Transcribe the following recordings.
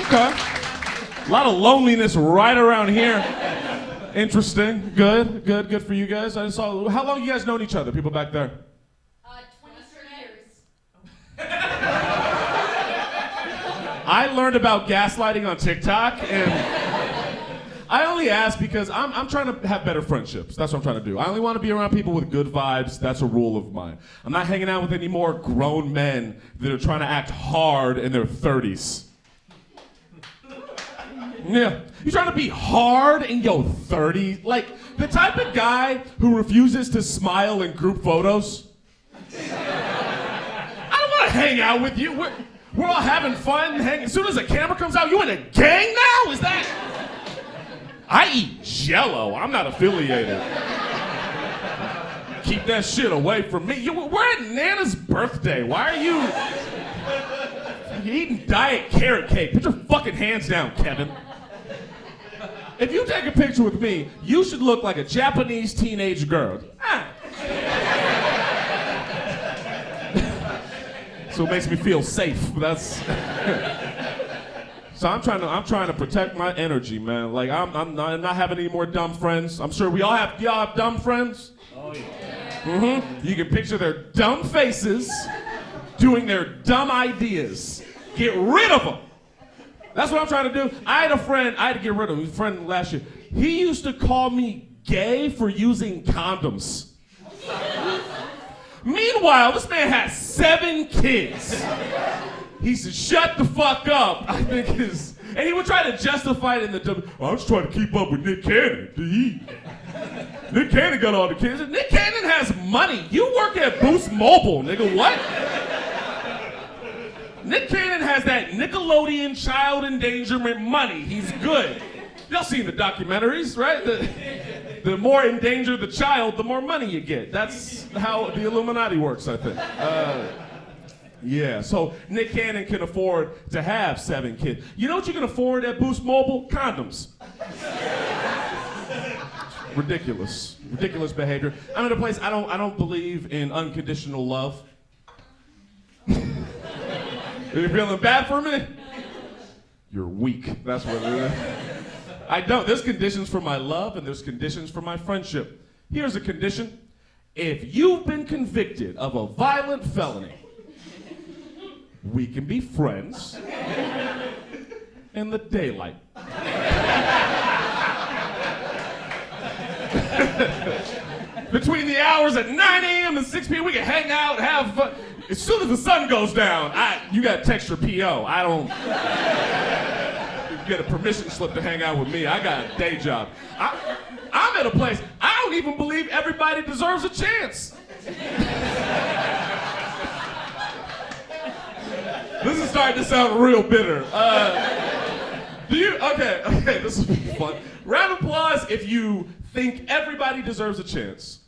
Okay. A lot of loneliness right around here. Interesting. Good for you guys. I saw. How long you guys known each other? People back there. 23 years. I learned about gaslighting on TikTok, and I only ask because I'm trying to have better friendships. That's what I'm trying to do. I only want to be around people with good vibes. That's a rule of mine. I'm not hanging out with any more grown men that are trying to act hard in their 30s. Yeah. You trying to be hard in your 30s? Like, the type of guy who refuses to smile in group photos? I don't want to hang out with you. We're all having fun. As soon as a camera comes out, you in a gang now? Is that... I eat Jell-O. I'm not affiliated. Keep that shit away from me. We're at Nana's birthday. Why are you eating diet carrot cake? Put your fucking hands down, Kevin. If you take a picture with me, you should look like a Japanese teenage girl. So it makes me feel safe. That's. So I'm trying to protect my energy, man. Like I'm not having any more dumb friends. I'm sure y'all have dumb friends? Oh yeah. Mm-hmm. You can picture their dumb faces doing their dumb ideas. Get rid of them. That's what I'm trying to do. I had a friend, I had to get rid of him. He was a friend last year. He used to call me gay for using condoms. Meanwhile, this man has 7 kids. He said, shut the fuck up. I think and he would try to justify it in the, I was trying to keep up with Nick Cannon. Nick Cannon got all the kids. Nick Cannon has money. You work at Boost Mobile, nigga, what? Nick Cannon has that Nickelodeon child endangerment money. He's good. Y'all seen the documentaries, right? The more endangered the child, the more money you get. That's how the Illuminati works, I think. Yeah, so Nick Cannon can afford to have 7 kids. You know what you can afford at Boost Mobile? Condoms. Ridiculous behavior. I'm in a place I don't believe in unconditional love. Are you feeling bad for me? You're weak. That's what it is. I don't. There's conditions for my love and there's conditions for my friendship. Here's a condition. If you've been convicted of a violent felony, we can be friends in the daylight. Between the hours at 9 a.m. and 6 p.m. we can hang out, have fun. As soon as the sun goes down, you got to text your PO. I don't get a permission slip to hang out with me. I got a day job. I'm at a place, I don't even believe everybody deserves a chance. This is starting to sound real bitter. Okay, this will be fun. Round of applause if you think everybody deserves a chance.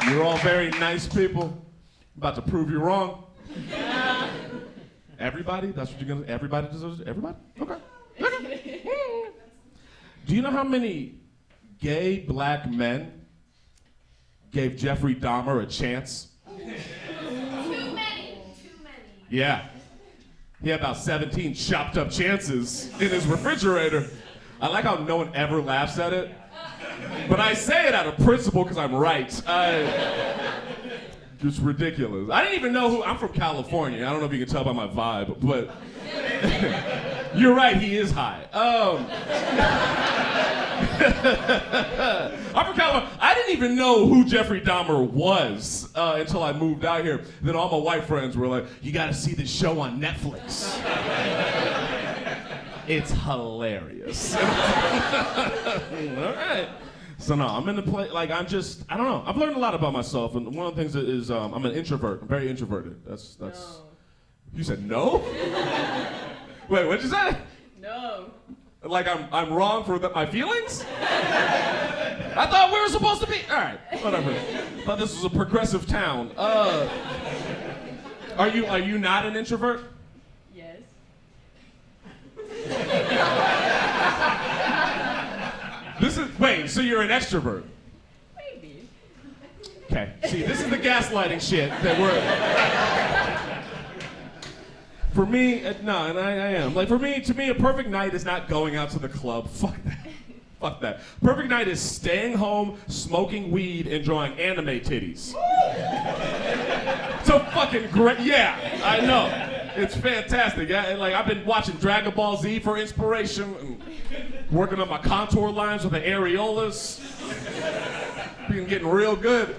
You're all very nice people. I'm about to prove you wrong. Everybody? That's what you're gonna, everybody deserves it? Everybody? Okay. Do you know how many gay black men gave Jeffrey Dahmer a chance? Too many. Yeah. He had about 17 chopped up chances in his refrigerator. I like how no one ever laughs at it. But I say it out of principle because I'm right. It's ridiculous. I didn't even know who, I'm from California. I don't know if you can tell by my vibe, but you're right, he is high. I'm from California. I didn't even know who Jeffrey Dahmer was until I moved out here. Then all my white friends were like, you gotta see this show on Netflix. It's hilarious. All right. So no, I'm in the play, like I don't know. I've learned a lot about myself, and one of the things is I'm an introvert. I'm very introverted. That's. No. You said no? Wait, what'd you say? No. Like I'm wrong for my feelings? I thought we were supposed to be. All right, whatever. I thought this was a progressive town. Are you not an introvert? Yes. Wait, so you're an extrovert? Maybe. Okay. See, this is the gaslighting shit that For me, no, and I am. Like to me, a perfect night is not going out to the club. Fuck that. Fuck that. Perfect night is staying home, smoking weed, and drawing anime titties. So fucking great. Yeah, I know. It's fantastic. I've been watching Dragon Ball Z for inspiration, and working on my contour lines with the areolas. Been getting real good.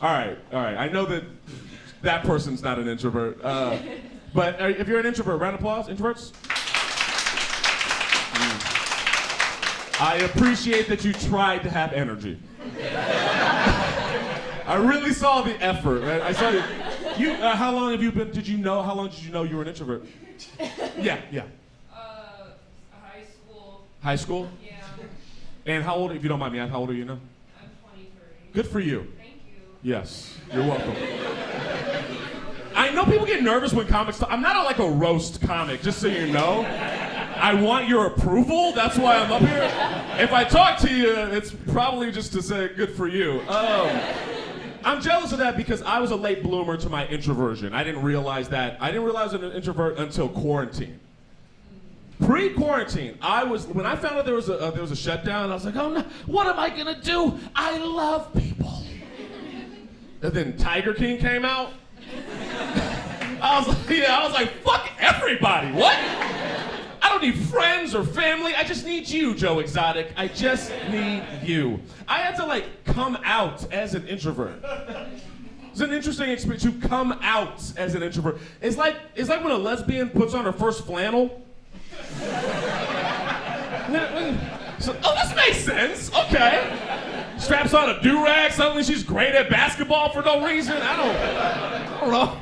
All right. I know that person's not an introvert. But if you're an introvert, round of applause, introverts. I appreciate that you tried to have energy. I really saw the effort. Right? I saw you. How long have you been? How long did you know you were an introvert? Yeah. High school. High school? Yeah. And how old, if you don't mind me asking, how old are you now? I'm 23. Good for you. Thank you. Yes, you're welcome. I know people get nervous when comics talk. I'm not like a roast comic, just so you know. I want your approval, that's why I'm up here. If I talk to you, it's probably just to say good for you. I'm jealous of that because I was a late bloomer to my introversion. I didn't realize that. I didn't realize I'm an introvert until quarantine. Pre-quarantine, when I found out there was a shutdown, I was like, oh no, what am I gonna do? I love people. And then Tiger King came out. I was like, fuck everybody. What? I don't need friends or family. I just need you, Joe Exotic. I just need you. I had to come out as an introvert. It's an interesting experience to come out as an introvert. It's like when a lesbian puts on her first flannel. So, oh, this makes sense. Okay. Straps on a do-rag. Suddenly she's great at basketball for no reason. I don't know.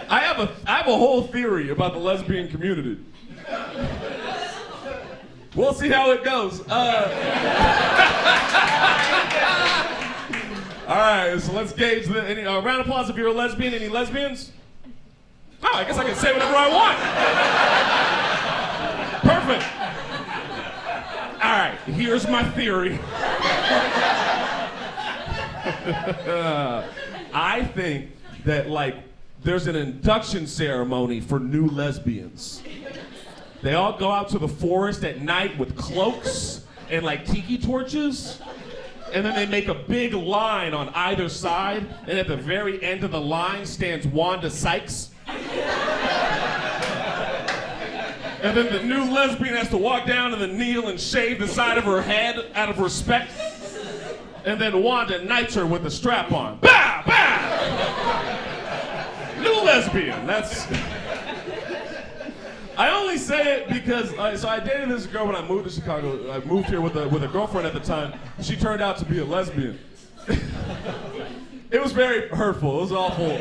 I have a whole theory about the lesbian community. We'll see how it goes. All right, so let's gauge any round of applause if you're a lesbian. Any lesbians? Oh, I guess I can say whatever I want. Perfect. All right, here's my theory. I think that there's an induction ceremony for new lesbians. They all go out to the forest at night with cloaks and tiki torches, and then they make a big line on either side, and at the very end of the line stands Wanda Sykes. And then the new lesbian has to walk down and then kneel and shave the side of her head out of respect. And then Wanda knights her with a strap on. Bah! Bah! New lesbian, that's... I only say it because, so I dated this girl when I moved to Chicago. I moved here with a girlfriend at the time. She turned out to be a lesbian. It was very hurtful. It was awful.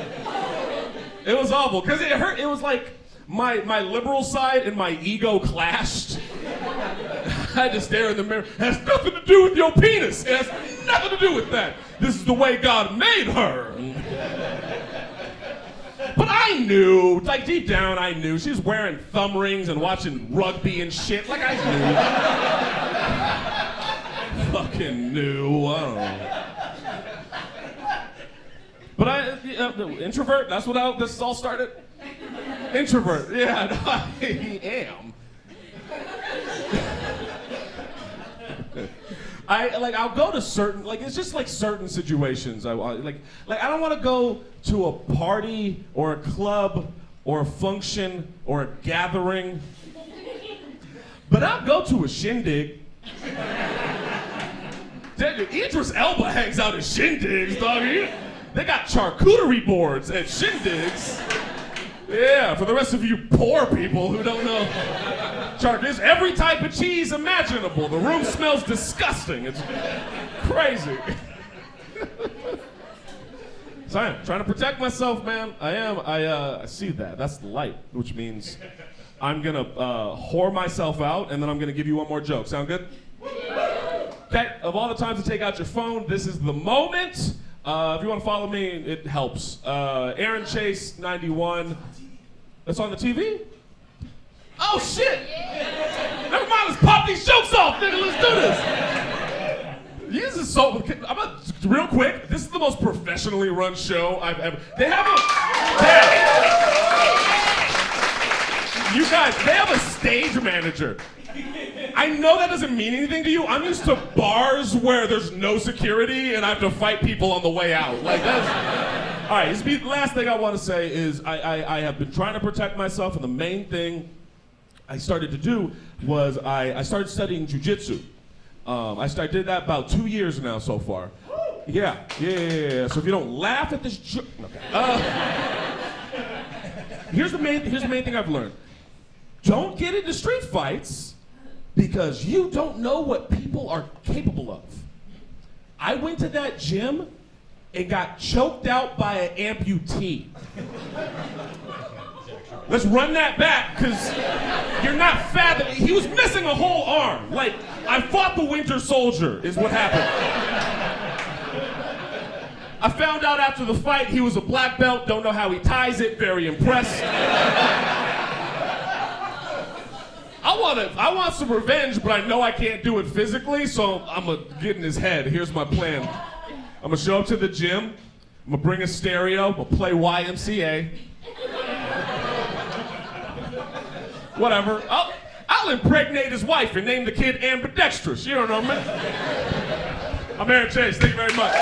It was awful because it hurt. It was like my liberal side and my ego clashed. I had to stare in the mirror. It has nothing to do with your penis. It has nothing to do with that. This is the way God made her. But I knew, deep down I knew. She was wearing thumb rings and watching rugby and shit. I knew. Fucking knew. I don't know. But introvert, that's what this all started? Introvert, yeah, I am. I'll go to certain, it's just certain situations. I don't want to go to a party or a club or a function or a gathering, but I'll go to a shindig. Idris Elba hangs out at shindigs, doggy. They got charcuterie boards at shindigs. Yeah, for the rest of you poor people who don't know. There's every type of cheese imaginable. The room smells disgusting. It's crazy. So I am trying to protect myself, man. I am. I see that. That's the light, which means I'm gonna whore myself out, and then I'm gonna give you one more joke. Sound good? Okay. Of all the times to take out your phone, this is the moment. If you want to follow me, it helps. Aaron Chase 91. That's on the TV? Oh shit! Never mind, let's pop these jokes off, nigga, let's do this! This is so. Real quick. This is the most professionally run show I've ever. They have a. You guys, they have a stage manager. I know that doesn't mean anything to you. I'm used to bars where there's no security and I have to fight people on the way out. Like that's. All right. The last thing I want to say is I have been trying to protect myself, and the main thing I started to do was I started studying jujitsu. I did that about 2 years now so far. Yeah. So if you don't laugh at this joke, okay. Here's the main thing I've learned. Don't get into street fights because you don't know what people are capable of. I went to that gym and got choked out by an amputee. Let's run that back, because you're not fathoming. He was missing a whole arm. Like, I fought the Winter Soldier, is what happened. I found out after the fight he was a black belt, don't know how he ties it, very impressed. I want some revenge, but I know I can't do it physically, so I'm gonna get in his head. Here's my plan. I'm gonna show up to the gym, I'm gonna bring a stereo, I'm gonna play YMCA. Whatever. I'll impregnate his wife and name the kid ambidextrous. You don't know, man. I'm Aaron Chase. Thank you very much.